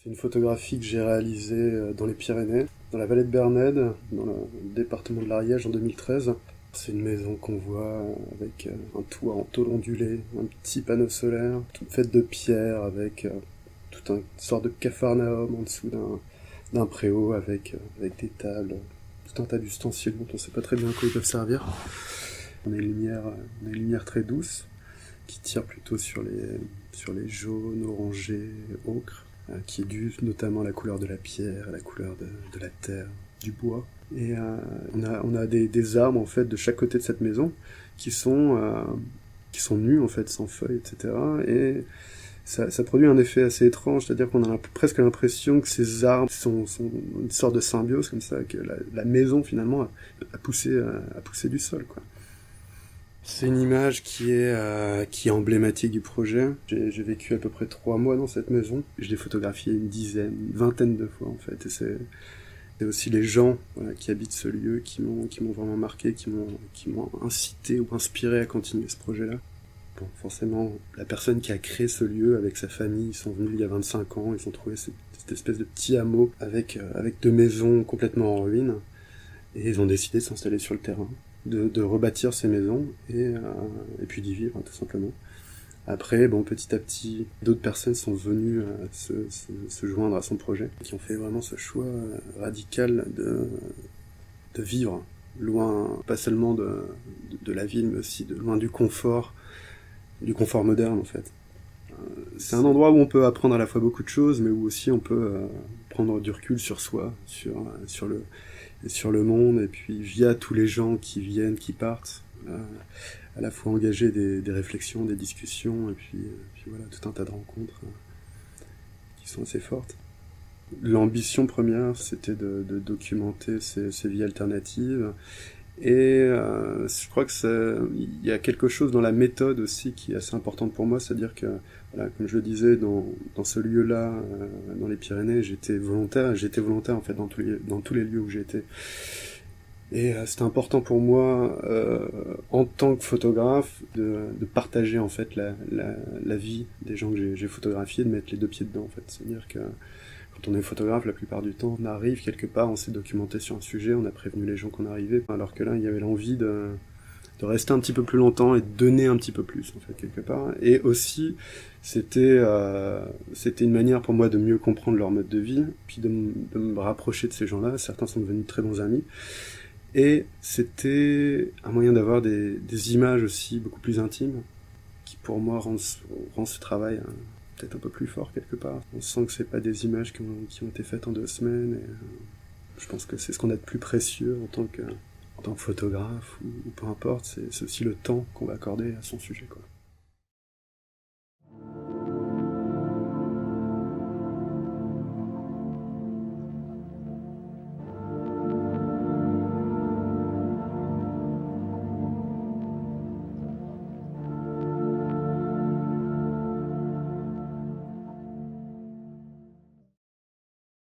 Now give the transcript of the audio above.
C'est une photographie que j'ai réalisée dans les Pyrénées, dans la vallée de Bernède, dans le département de l'Ariège en 2013. C'est une maison qu'on voit avec un toit en tôle ondulée, un petit panneau solaire, toute faite de pierre avec toute une sorte de capharnaüm en dessous d'un préau avec des tables, tout un tas d'ustensiles dont on ne sait pas très bien à quoi ils peuvent servir. On a une lumière très douce qui tire plutôt sur les jaunes, orangés, ocre, qui est due notamment à la couleur de la pierre, à la couleur de la terre, du bois. Et on a des arbres en fait de chaque côté de cette maison qui sont nus en fait, sans feuilles, etc. Et ça produit un effet assez étrange, c'est-à-dire qu'on a presque l'impression que ces arbres sont une sorte de symbiose comme ça, que la maison finalement a poussé du sol, quoi. C'est une image qui est emblématique du projet. J'ai vécu à peu près 3 mois dans cette maison. Je l'ai photographiée une vingtaine de fois en fait. Et c'est aussi les gens, voilà, qui habitent ce lieu qui m'ont vraiment marqué, qui m'ont incité ou inspiré à continuer ce projet-là. Bon, forcément, la personne qui a créé ce lieu avec sa famille, ils sont venus il y a 25 ans, ils ont trouvé cette espèce de petit hameau avec 2 maisons complètement en ruine, et ils ont décidé de s'installer sur le terrain, de rebâtir ces maisons, et puis d'y vivre, tout simplement. Après, bon, petit à petit, d'autres personnes sont venues se joindre à son projet, qui ont fait vraiment ce choix radical de vivre loin, pas seulement de la ville, mais aussi loin du confort moderne, en fait. C'est un endroit où on peut apprendre à la fois beaucoup de choses, mais où aussi on peut prendre du recul sur soi, sur le monde, et puis via tous les gens qui viennent, qui partent, à la fois engager des réflexions, des discussions, et puis voilà, tout un tas de rencontres qui sont assez fortes. L'ambition première, c'était de documenter ces vies alternatives, et je crois que il y a quelque chose dans la méthode aussi qui est assez importante pour moi, c'est-à-dire que, voilà, comme je le disais, dans ce lieu-là, dans les Pyrénées, j'étais volontaire en fait dans tous les lieux où j'étais. Et c'était important pour moi, en tant que photographe, de partager en fait la vie des gens que j'ai photographiés, de mettre les 2 pieds dedans en fait. C'est-à-dire que quand on est photographe, la plupart du temps, on arrive quelque part, on s'est documenté sur un sujet, on a prévenu les gens qu'on arrivait, alors que là, il y avait l'envie de rester un petit peu plus longtemps et de donner un petit peu plus, en fait, quelque part. Et aussi, c'était une manière pour moi de mieux comprendre leur mode de vie, puis de me rapprocher de ces gens-là. Certains sont devenus très bons amis. Et c'était un moyen d'avoir des images aussi beaucoup plus intimes, qui pour moi rend ce travail peut-être un peu plus fort quelque part. On sent que c'est pas des images qui ont été faites en 2 semaines, et je pense que c'est ce qu'on a de plus précieux en tant que photographe, ou peu importe, c'est aussi le temps qu'on va accorder à son sujet, quoi.